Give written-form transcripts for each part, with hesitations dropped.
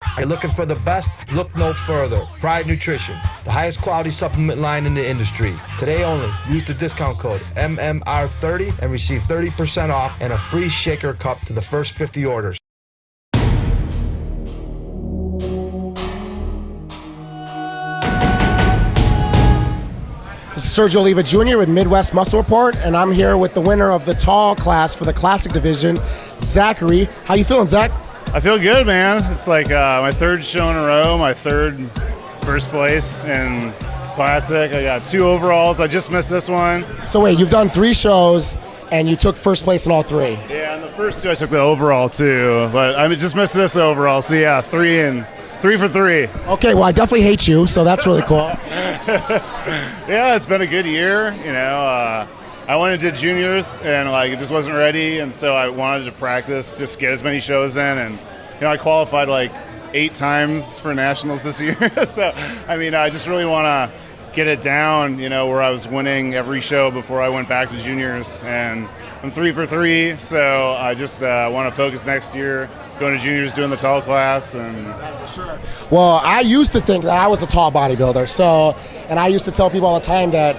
Are you looking for the best? Look no further. Pride Nutrition, the highest quality supplement line in the industry. Today only, use the discount code MMR30 and receive 30% off and a free shaker cup to the first 50 orders. This is Sergio Oliva Jr. with Midwest Muscle Report, and I'm here with the winner of the tall class for the Classic Division, Zachary. How you feeling, Zach? I feel good, man. It's like my third show in a row, my third first place in Classic. I got 2 overalls. I just missed this one. So wait, you've done 3 shows, and you took first place in all 3. Yeah, and the first 2 I took the overall too, but I just missed this overall. So yeah, 3 for 3. Okay, well I definitely hate you, so that's really cool. Yeah, it's been a good year. I went and did juniors, and it just wasn't ready, and so I wanted to practice, just get as many shows in, and I qualified 8 times for nationals this year. So I just really want to get it down, where I was winning every show before I went back to juniors, and I'm 3 for 3. So I just want to focus next year, going to juniors, doing the tall class, and Sure. Well, I used to think that I was a tall bodybuilder, and I used to tell people all the time that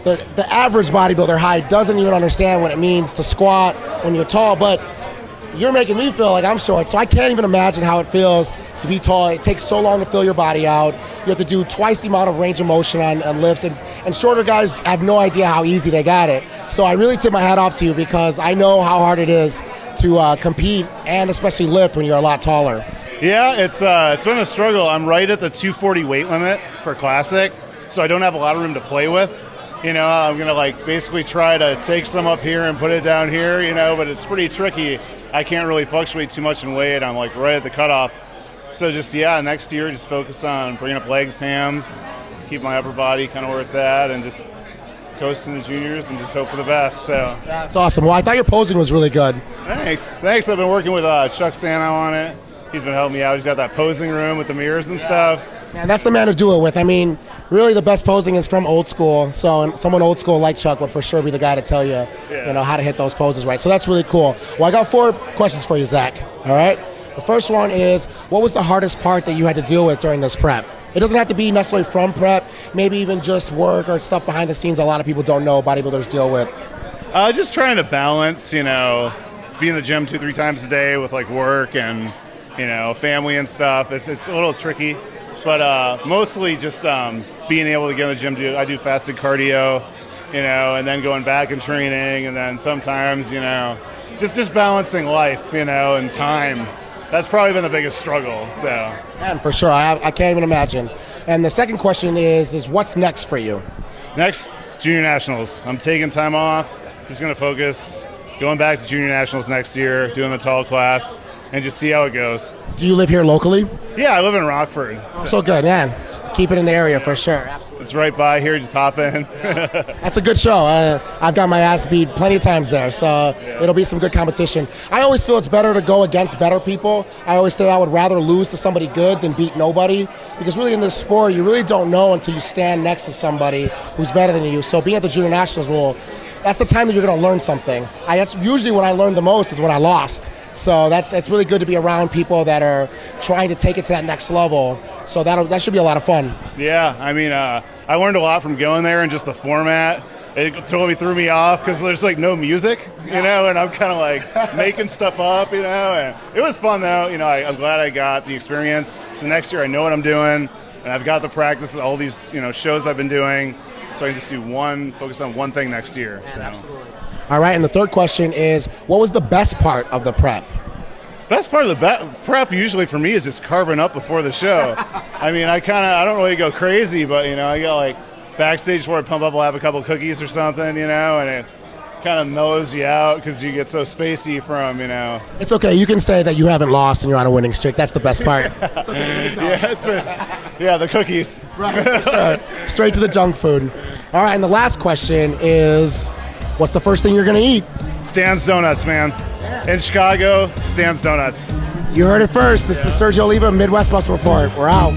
the average bodybuilder height doesn't even understand what it means to squat when you're tall, but you're making me feel like I'm short, so I can't even imagine how it feels to be tall. It takes so long to fill your body out. You have to do twice the amount of range of motion on lifts, and shorter guys have no idea how easy they got it. So I really tip my hat off to you, because I know how hard it is to compete and especially lift when you're a lot taller. Yeah, it's been a struggle. I'm right at the 240 weight limit for Classic, so I don't have a lot of room to play with. I'm going to basically try to take some up here and put it down here, but it's pretty tricky. I can't really fluctuate too much in weight. I'm right at the cutoff. So next year just focus on bringing up legs, hams, keep my upper body kind of where it's at, and just coast in the juniors and just hope for the best. So that's awesome. Well, I thought your posing was really good. Thanks. I've been working with Chuck Sano on it. He's been helping me out. He's got that posing room with the mirrors and stuff. Man, that's the man to do it with. Really the best posing is from old school. So someone old school like Chuck would for sure be the guy to tell you, how to hit those poses right. So that's really cool. Well, I got 4 questions for you, Zach. All right? The first one is, what was the hardest part that you had to deal with during this prep? It doesn't have to be necessarily from prep, maybe even just work or stuff behind the scenes a lot of people don't know bodybuilders deal with. Just trying to balance, be in the gym 2-3 times a day with work and, family and stuff. It's a little tricky. But mostly just being able to get in the gym. I do fasted cardio, and then going back and training, and then sometimes, just balancing life, and time. That's probably been the biggest struggle. So, Man, for sure, I can't even imagine. And the second question is what's next for you? Next, junior nationals. I'm taking time off. Just going to focus, going back to junior nationals next year, doing the tall class, and just see how it goes. Do you live here locally? Yeah, I live in Rockford. So good, man. Just keep it in the area for sure. Absolutely. It's right by here, just hop in. That's a good show. I've got my ass beat plenty of times there, so it'll be some good competition. I always feel it's better to go against better people. I always say I would rather lose to somebody good than beat nobody, because really in this sport, you really don't know until you stand next to somebody who's better than you. So being at the Junior Nationals rule, that's the time that you're going to learn something. That's usually when I learned the most is when I lost. So it's really good to be around people that are trying to take it to that next level. So that should be a lot of fun. Yeah, I learned a lot from going there and just the format. It totally threw me off because there's no music, and I'm kind of making stuff up, and it was fun though. I'm glad I got the experience. So next year I know what I'm doing, and I've got the practice, all these shows I've been doing. So I can just focus on one thing next year. So. Absolutely. All right, and the third question is, what was the best part of the prep? Best part of the prep usually for me is just carving up before the show. I don't really go crazy, but I got backstage before I pump up, I'll have a couple cookies or something, and it kind of mellows you out because you get so spacey from, It's okay. You can say that you haven't lost and you're on a winning streak. That's the best part. It's okay. The cookies. Right, for sure. Straight to the junk food. All right, and the last question is, what's the first thing you're going to eat? Stan's Donuts, man. In Chicago, Stan's Donuts. You heard it first. This is Sergio Oliva, Midwest Muscle Report. We're out.